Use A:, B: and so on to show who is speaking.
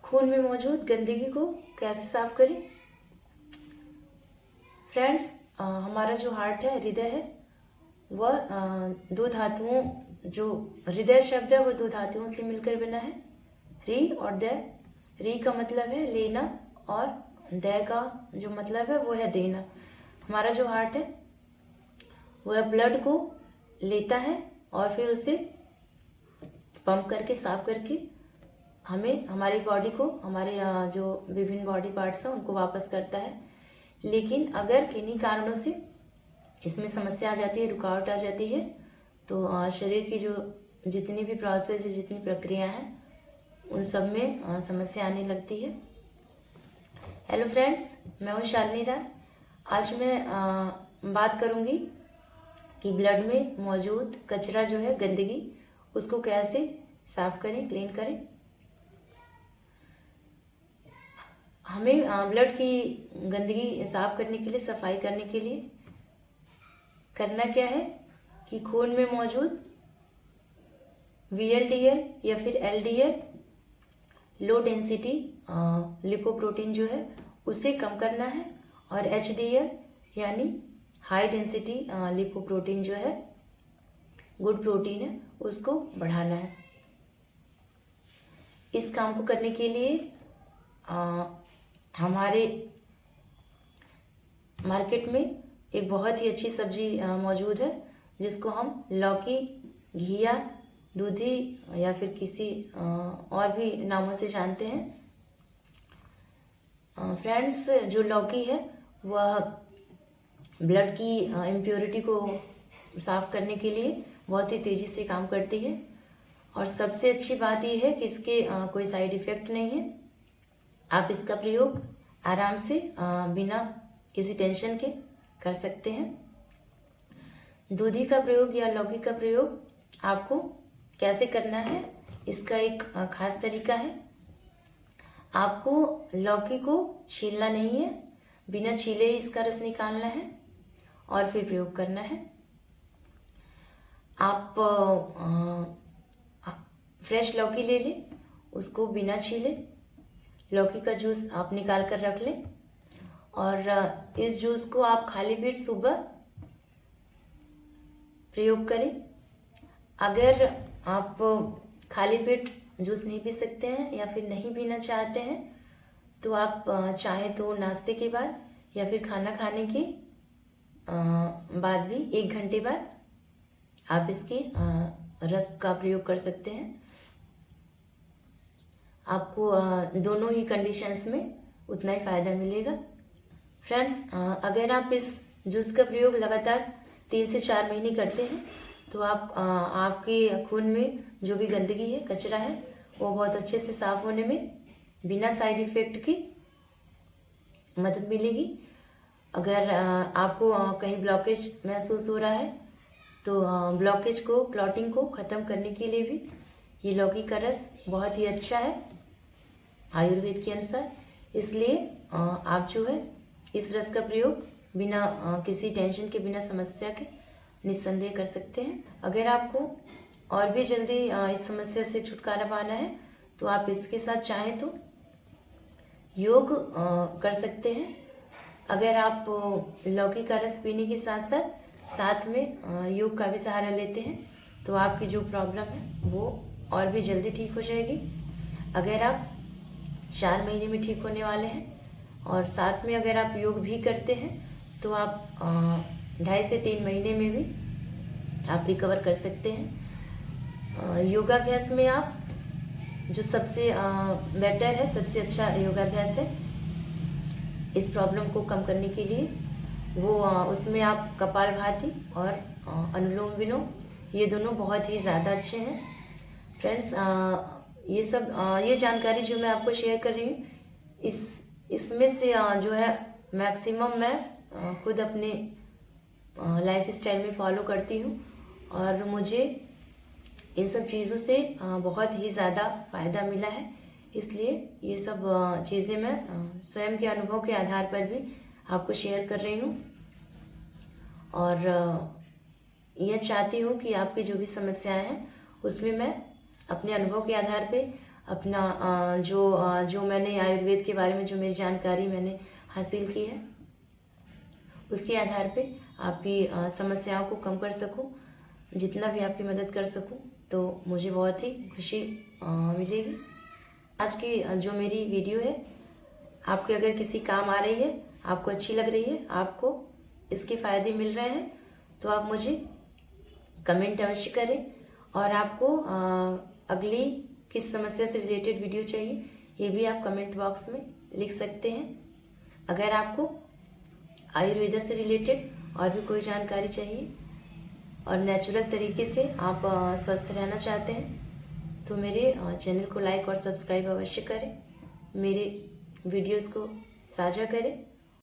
A: खून में मौजूद गंदगी को कैसे साफ करें। फ्रेंड्स, हमारा जो हार्ट है, हृदय है, वह दो धातुओं, जो हृदय शब्द है वो दो धातुओं से मिलकर बना है, री और दय। री का मतलब है लेना और दय का जो मतलब है वो है देना। हमारा जो हार्ट है वह ब्लड को लेता है और फिर उसे पंप करके साफ करके हमें, हमारी बॉडी को, हमारे जो विभिन्न बॉडी पार्ट्स हैं उनको वापस करता है। लेकिन अगर किन्हीं कारणों से इसमें समस्या आ जाती है, रुकावट आ जाती है, तो शरीर की जो जितनी भी प्रोसेस है, जितनी प्रक्रिया है, उन सब में समस्या आने लगती है। हेलो फ्रेंड्स, मैं हूँ शालिनी राय। आज मैं बात करूँगी कि ब्लड में मौजूद कचरा जो है, गंदगी, उसको कैसे साफ करें, क्लीन करें। हमें ब्लड की गंदगी साफ करने के लिए, सफाई करने के लिए करना क्या है कि खून में मौजूद VLDL या फिर LDL, लो डेंसिटी लिपोप्रोटीन जो है, उसे कम करना है, और HDL यानी हाई डेंसिटी लिपोप्रोटीन जो है, गुड प्रोटीन है, उसको बढ़ाना है। इस काम को करने के लिए हमारे मार्केट में एक बहुत ही अच्छी सब्जी मौजूद है, जिसको हम लौकी, घिया, दूधी या फिर किसी और भी नामों से जानते हैं। फ्रेंड्स, जो लौकी है वह ब्लड की इम्प्योरिटी को साफ करने के लिए बहुत ही तेज़ी से काम करती है, और सबसे अच्छी बात यह है कि इसके कोई साइड इफ़ेक्ट नहीं है। आप इसका प्रयोग आराम से बिना किसी टेंशन के कर सकते हैं। दूधी का प्रयोग या लौकी का प्रयोग आपको कैसे करना है, इसका एक खास तरीका है। आपको लौकी को छीलना नहीं है, बिना छीले ही इसका रस निकालना है और फिर प्रयोग करना है। आप फ्रेश लौकी ले लें, उसको बिना छीले लौकी का जूस आप निकाल कर रख लें, और इस जूस को आप खाली पेट सुबह प्रयोग करें। अगर आप खाली पेट जूस नहीं पी सकते हैं या फिर नहीं पीना चाहते हैं, तो आप चाहे तो नाश्ते के बाद या फिर खाना खाने के बाद भी 1 घंटे बाद आप इसके रस का प्रयोग कर सकते हैं। आपको दोनों ही कंडीशंस में उतना ही फ़ायदा मिलेगा। फ्रेंड्स, अगर आप इस जूस का प्रयोग लगातार 3 से 4 महीने करते हैं, तो आपके खून में जो भी गंदगी है, कचरा है, वो बहुत अच्छे से साफ होने में बिना साइड इफ़ेक्ट की मदद मिलेगी। अगर आपको कहीं ब्लॉकेज महसूस हो रहा है, तो ब्लॉकेज को, क्लॉटिंग को ख़त्म करने के लिए भी ये लौकी का रस बहुत ही अच्छा है आयुर्वेद के अनुसार। इसलिए आप जो है इस रस का प्रयोग बिना किसी टेंशन के, बिना समस्या के निस्संदेह कर सकते हैं। अगर आपको और भी जल्दी इस समस्या से छुटकारा पाना है, तो आप इसके साथ चाहें तो योग कर सकते हैं। अगर आप लौकी का रस पीने के साथ साथ में योग का भी सहारा लेते हैं, तो आपकी जो प्रॉब्लम है वो और भी जल्दी ठीक हो जाएगी। अगर आप 4 महीने में ठीक होने वाले हैं, और साथ में अगर आप योग भी करते हैं, तो आप 2.5 से 3 महीने में भी आप रिकवर कर सकते हैं। योगाभ्यास में आप जो सबसे बेटर है, सबसे अच्छा योगाभ्यास है इस प्रॉब्लम को कम करने के लिए, वो उसमें आप कपालभाति और अनुलोम विलोम, ये दोनों बहुत ही ज़्यादा अच्छे हैं। फ्रेंड्स, ये जानकारी जो मैं आपको शेयर कर रही हूँ, इसमें से जो है मैक्सिमम मैं खुद अपने लाइफ स्टाइल में फॉलो करती हूँ, और मुझे इन सब चीज़ों से बहुत ही ज़्यादा फ़ायदा मिला है। इसलिए ये सब चीज़ें मैं स्वयं के अनुभव के आधार पर भी आपको शेयर कर रही हूँ, और यह चाहती हूँ कि आपकी जो भी समस्याएं हैं उसमें मैं अपने अनुभव के आधार पे अपना जो मैंने आयुर्वेद के बारे में जो मेरी जानकारी मैंने हासिल की है उसके आधार पे आपकी समस्याओं को कम कर सकूं, जितना भी आपकी मदद कर सकूं तो मुझे बहुत ही खुशी मिलेगी। आज की जो मेरी वीडियो है आपके अगर किसी काम आ रही है, आपको अच्छी लग रही है, आपको इसके फ़ायदे मिल रहे हैं तो आप मुझे कमेंट अवश्य करें। और आपको अगली किस समस्या से रिलेटेड वीडियो चाहिए ये भी आप कमेंट बॉक्स में लिख सकते हैं। अगर आपको आयुर्वेदा से रिलेटेड और भी कोई जानकारी चाहिए और नेचुरल तरीके से आप स्वस्थ रहना चाहते हैं तो मेरे चैनल को लाइक और सब्सक्राइब अवश्य करें, मेरे वीडियोस को साझा करें।